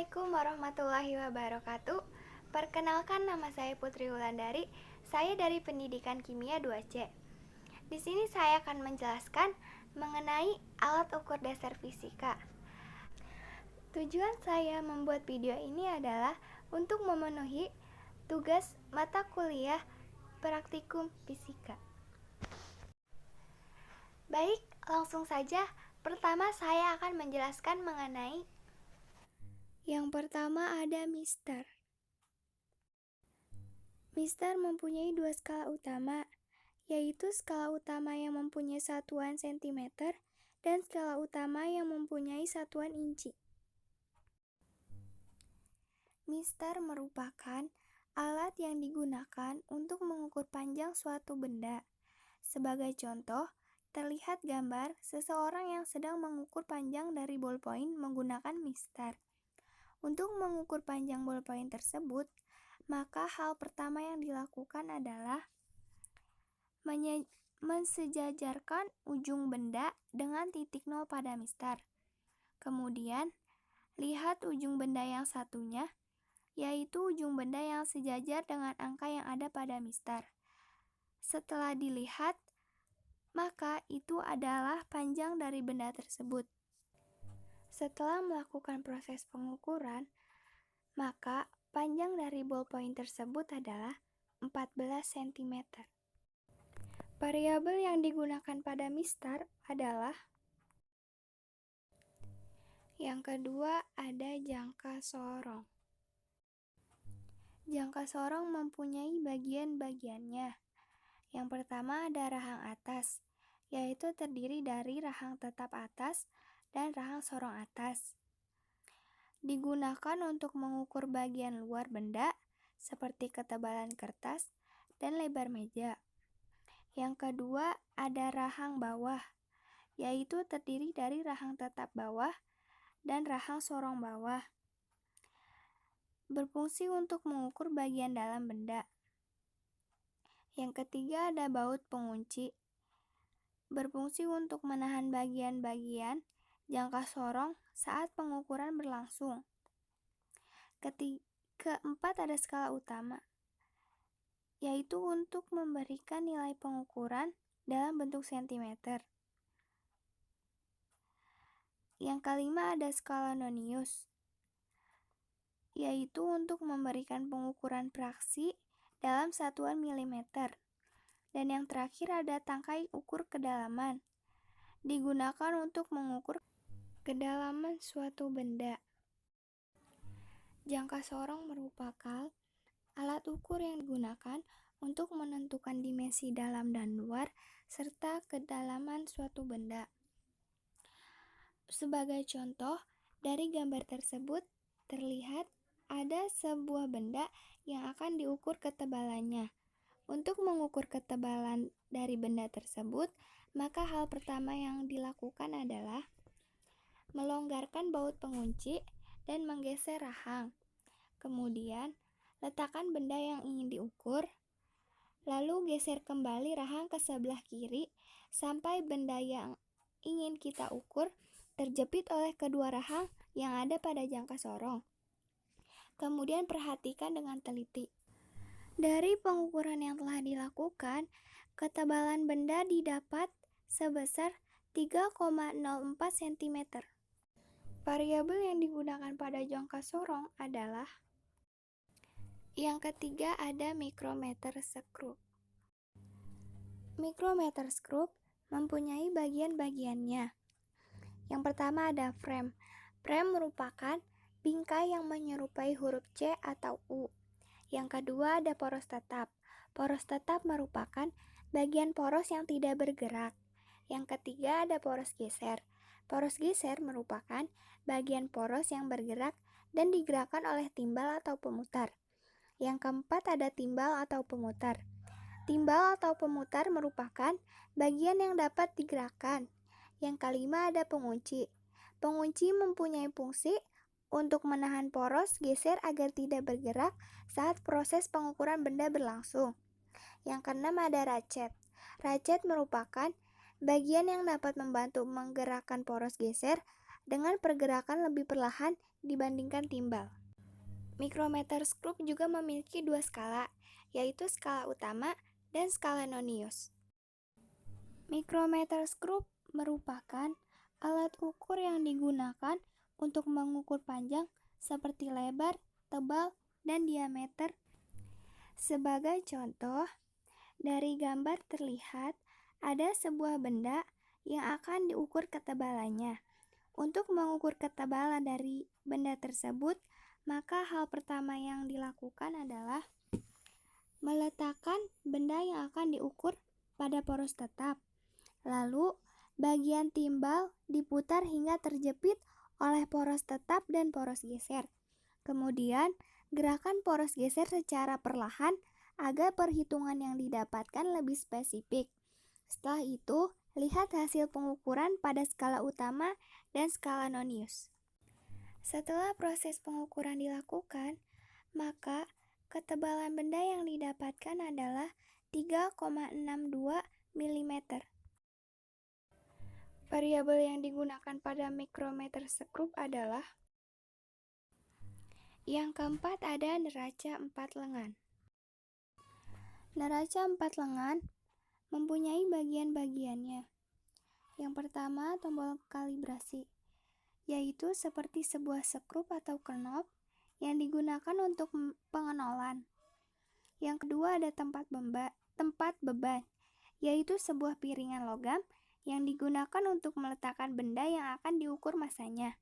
Assalamualaikum warahmatullahi wabarakatuh. Perkenalkan, nama saya Putri Wulandari. Saya dari Pendidikan Kimia 2C. Di sini saya akan menjelaskan mengenai alat ukur dasar fisika. Tujuan saya membuat video ini adalah untuk memenuhi tugas mata kuliah praktikum fisika. Baik, langsung saja. Pertama saya akan menjelaskan mengenai yang pertama ada Mister. Mister mempunyai dua skala utama, yaitu skala utama yang mempunyai satuan cm dan skala utama yang mempunyai satuan inci. Mister merupakan alat yang digunakan untuk mengukur panjang suatu benda. Sebagai contoh, terlihat gambar seseorang yang sedang mengukur panjang dari ballpoint menggunakan mister. Untuk mengukur panjang ballpoint tersebut, maka hal pertama yang dilakukan adalah mensejajarkan ujung benda dengan titik 0 pada mister. Kemudian, lihat ujung benda yang satunya, yaitu ujung benda yang sejajar dengan angka yang ada pada mister. Setelah dilihat, maka itu adalah panjang dari benda tersebut. Setelah melakukan proses pengukuran, maka panjang dari ballpoint tersebut adalah 14 cm. Variabel yang digunakan pada mister adalah yang kedua ada jangka sorong. Jangka sorong mempunyai bagian-bagiannya. Yang pertama ada rahang atas, yaitu terdiri dari rahang tetap atas dan rahang sorong atas. Digunakan untuk mengukur bagian luar benda seperti ketebalan kertas dan lebar meja. Yang kedua ada rahang bawah, yaitu terdiri dari rahang tetap bawah dan rahang sorong bawah. Berfungsi untuk mengukur bagian dalam benda. Yang ketiga ada baut pengunci. Berfungsi untuk menahan bagian-bagian jangka sorong saat pengukuran berlangsung. Keempat ada skala utama, yaitu untuk memberikan nilai pengukuran dalam bentuk cm. Yang kelima ada skala nonius, yaitu untuk memberikan pengukuran fraksi dalam satuan milimeter. Dan yang terakhir ada tangkai ukur kedalaman, digunakan untuk mengukur kedalaman suatu benda. Jangka sorong merupakan alat ukur yang digunakan untuk menentukan dimensi dalam dan luar serta kedalaman suatu benda. Sebagai contoh, dari gambar tersebut terlihat ada sebuah benda yang akan diukur ketebalannya. Untuk mengukur ketebalan dari benda tersebut, maka hal pertama yang dilakukan adalah melonggarkan baut pengunci dan menggeser rahang. Kemudian, letakkan benda yang ingin diukur, lalu geser kembali rahang ke sebelah kiri sampai benda yang ingin kita ukur terjepit oleh kedua rahang yang ada pada jangka sorong. Kemudian perhatikan dengan teliti. Dari pengukuran yang telah dilakukan, ketebalan benda didapat sebesar 3,04 cm. Variabel yang digunakan pada jangka sorong adalah yang ketiga ada micrometer screw. Micrometer screw mempunyai bagian-bagiannya. Yang pertama ada frame. Frame merupakan bingkai yang menyerupai huruf C atau U. Yang kedua ada poros tetap. Poros tetap merupakan bagian poros yang tidak bergerak. Yang ketiga ada poros geser. Poros geser merupakan bagian poros yang bergerak dan digerakkan oleh timbal atau pemutar. Yang keempat ada timbal atau pemutar. Timbal atau pemutar merupakan bagian yang dapat digerakkan. Yang kelima ada pengunci. Pengunci mempunyai fungsi untuk menahan poros geser agar tidak bergerak saat proses pengukuran benda berlangsung. Yang keenam ada ratchet. Ratchet merupakan bagian yang dapat membantu menggerakkan poros geser dengan pergerakan lebih perlahan dibandingkan timbal. Micrometer Scope juga memiliki dua skala, yaitu skala utama dan skala Nonius. Micrometer Scope merupakan alat ukur yang digunakan untuk mengukur panjang seperti lebar, tebal, dan diameter. Sebagai contoh, dari gambar terlihat ada sebuah benda yang akan diukur ketebalannya. Untuk mengukur ketebalan dari benda tersebut, maka hal pertama yang dilakukan adalah meletakkan benda yang akan diukur pada poros tetap. Lalu, bagian timbal diputar hingga terjepit oleh poros tetap dan poros geser. Kemudian, gerakan poros geser secara perlahan agar perhitungan yang didapatkan lebih spesifik. Setelah itu, lihat hasil pengukuran pada skala utama dan skala Nonius. Setelah proses pengukuran dilakukan, maka ketebalan benda yang didapatkan adalah 3,62 mm. Variabel yang digunakan pada micrometer Scope adalah: yang keempat ada neraca 4 lengan. Neraca 4 lengan mempunyai bagian-bagiannya. Yang pertama, tombol kalibrasi, yaitu seperti sebuah skrup atau knob yang digunakan untuk pengenolan. Yang kedua ada tempat beban, yaitu sebuah piringan logam yang digunakan untuk meletakkan benda yang akan diukur masanya.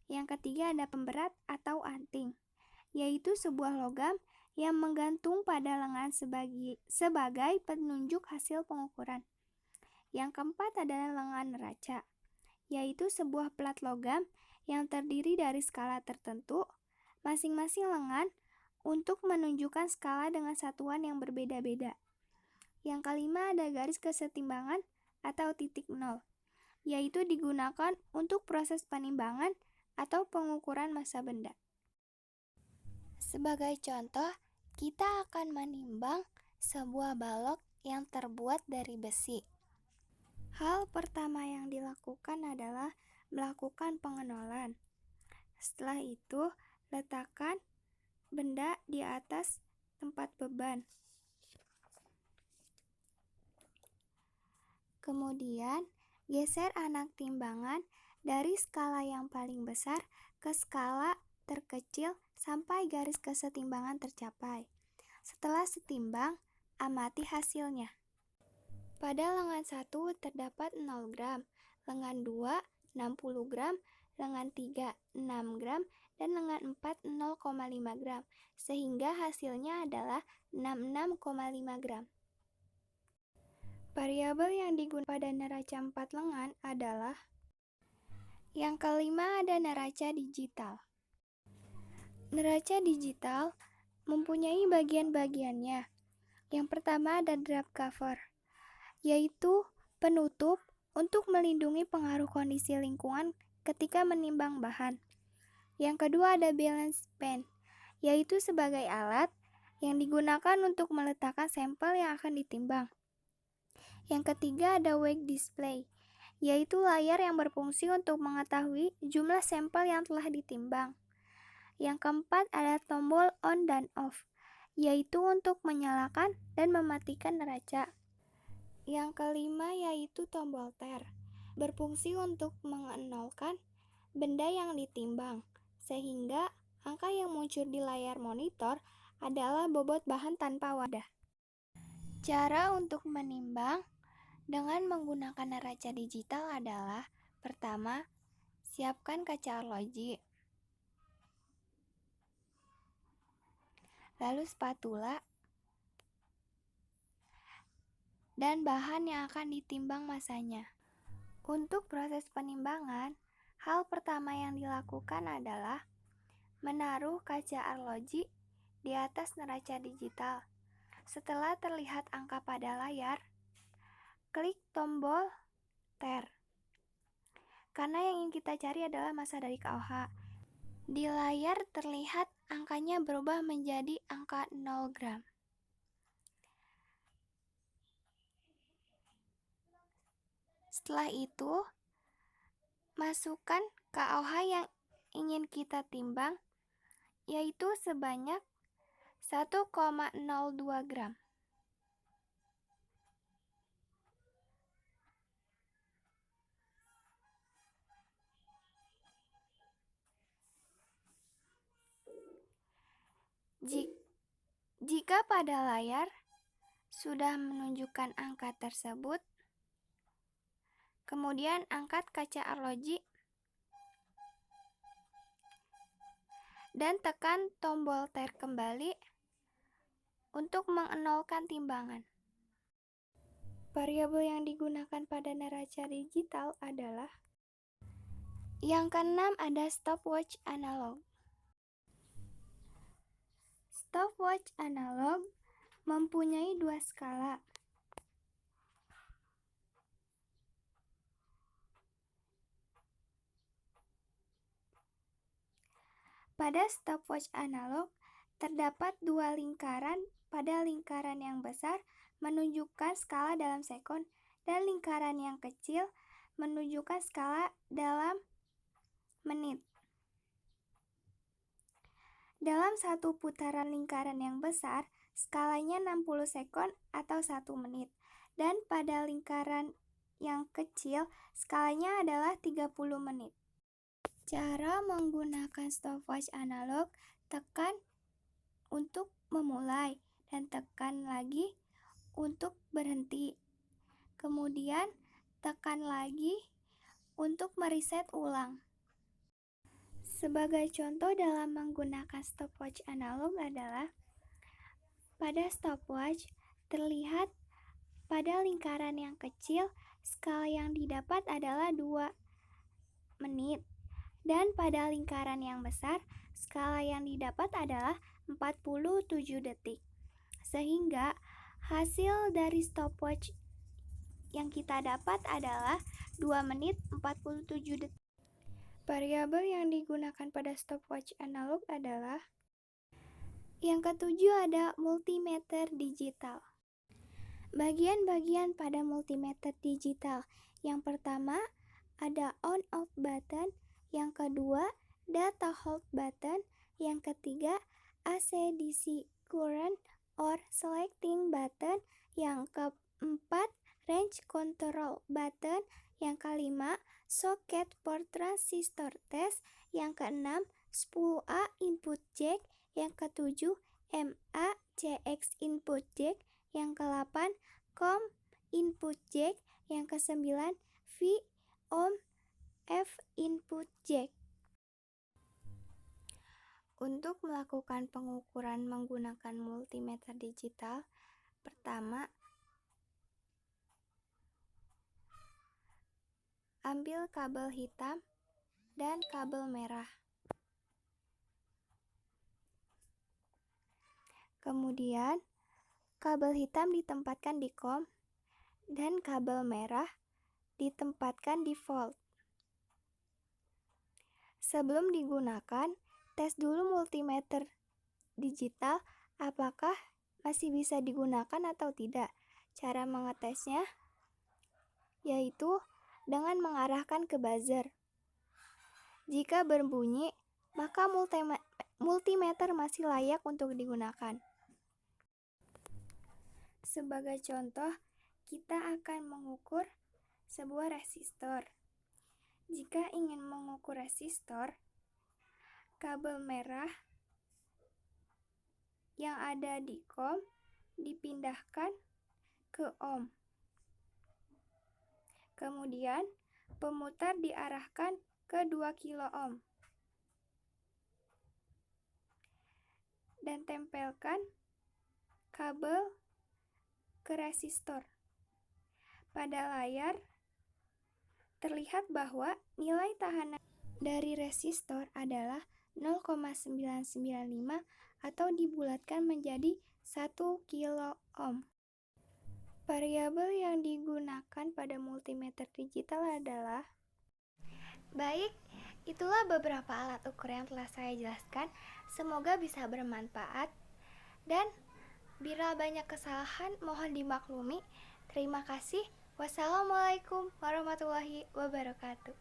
Yang ketiga ada pemberat atau anting, yaitu sebuah logam yang menggantung pada lengan sebagai penunjuk hasil pengukuran. Yang keempat adalah lengan neraca, yaitu sebuah plat logam yang terdiri dari skala tertentu, masing-masing lengan untuk menunjukkan skala dengan satuan yang berbeda-beda. Yang kelima ada garis kesetimbangan atau titik nol, yaitu digunakan untuk proses penimbangan atau pengukuran massa benda. Sebagai contoh, kita akan menimbang sebuah balok yang terbuat dari besi. Hal pertama yang dilakukan adalah melakukan pengenolan. Setelah itu, letakkan benda di atas tempat beban. Kemudian, geser anak timbangan dari skala yang paling besar ke skala terkecil sampai garis kesetimbangan tercapai. Setelah setimbang, amati hasilnya. Pada lengan 1 terdapat 0 gram, lengan 2 60 gram, lengan 3 6 gram, dan lengan 4 0,5 gram, sehingga hasilnya adalah 66,5 gram. Variabel yang digunakan pada neraca 4 lengan adalah: yang kelima ada neraca digital. Neraca digital mempunyai bagian-bagiannya. Yang pertama ada drop cover, yaitu penutup untuk melindungi pengaruh kondisi lingkungan ketika menimbang bahan. Yang kedua ada balance pen, yaitu sebagai alat yang digunakan untuk meletakkan sampel yang akan ditimbang. Yang ketiga ada weight display, yaitu layar yang berfungsi untuk mengetahui jumlah sampel yang telah ditimbang. Yang keempat ada tombol on dan off, yaitu untuk menyalakan dan mematikan neraca. Yang kelima yaitu tombol tar, berfungsi untuk mengenolkan benda yang ditimbang, sehingga angka yang muncul di layar monitor adalah bobot bahan tanpa wadah. Cara untuk menimbang dengan menggunakan neraca digital adalah: pertama, siapkan kaca arloji, lalu spatula, dan bahan yang akan ditimbang massanya. Untuk proses penimbangan, hal pertama yang dilakukan adalah menaruh kaca arloji di atas neraca digital. Setelah terlihat angka pada layar, klik tombol tar, karena yang ingin kita cari adalah massa dari KOH. Di layar terlihat angkanya berubah menjadi angka 0 gram. Setelah itu, masukkan KOH yang ingin kita timbang yaitu sebanyak 1,02 gram. Jika pada layar sudah menunjukkan angka tersebut, kemudian angkat kaca arloji dan tekan tombol tab kembali untuk mengenolkan timbangan. Variabel yang digunakan pada neraca digital adalah yang keenam, ada stopwatch analog. Stopwatch analog mempunyai dua skala. Pada stopwatch analog, terdapat dua lingkaran. Pada lingkaran yang besar menunjukkan skala dalam sekon, dan lingkaran yang kecil menunjukkan skala dalam menit. Dalam satu putaran lingkaran yang besar, skalanya 60 sekon atau 1 menit. Dan pada lingkaran yang kecil, skalanya adalah 30 menit. Cara menggunakan stopwatch analog: tekan untuk memulai dan tekan lagi untuk berhenti. Kemudian tekan lagi untuk mereset ulang. Sebagai contoh dalam menggunakan stopwatch analog adalah pada stopwatch terlihat pada lingkaran yang kecil skala yang didapat adalah 2 menit. Dan pada lingkaran yang besar, skala yang didapat adalah 47 detik. Sehingga hasil dari stopwatch yang kita dapat adalah 2 menit 47 detik. Variabel yang digunakan pada stopwatch analog adalah yang ketujuh, ada multimeter digital. Bagian-bagian pada multimeter digital: yang pertama ada on-off button, yang kedua data hold button, yang ketiga AC/DC current or selecting button, yang keempat range control button, yang kelima socket for transistor test, yang keenam 10A input jack, yang ketujuh MA/CX input jack, yang ke-8 COM input jack, yang ke-9 V/F input jack. Untuk melakukan pengukuran menggunakan multimeter digital, pertama, ambil kabel hitam dan kabel merah. Kemudian, kabel hitam ditempatkan di COM dan kabel merah ditempatkan di volt. Sebelum digunakan, tes dulu multimeter digital apakah masih bisa digunakan atau tidak. Cara mengetesnya yaitu dengan mengarahkan ke buzzer. Jika berbunyi, maka multimeter masih layak untuk digunakan. Sebagai contoh, kita akan mengukur sebuah resistor. Jika ingin mengukur resistor, kabel merah yang ada di COM dipindahkan ke ohm. Kemudian, pemutar diarahkan ke 2 kilo ohm. Dan tempelkan kabel ke resistor. Pada layar terlihat bahwa nilai tahanan dari resistor adalah 0,995 atau dibulatkan menjadi 1 kilo ohm. Variabel yang digunakan pada multimeter digital adalah baik, itulah beberapa alat ukur yang telah saya jelaskan. Semoga bisa bermanfaat. Dan bila banyak kesalahan mohon dimaklumi. Terima kasih. Wassalamualaikum warahmatullahi wabarakatuh.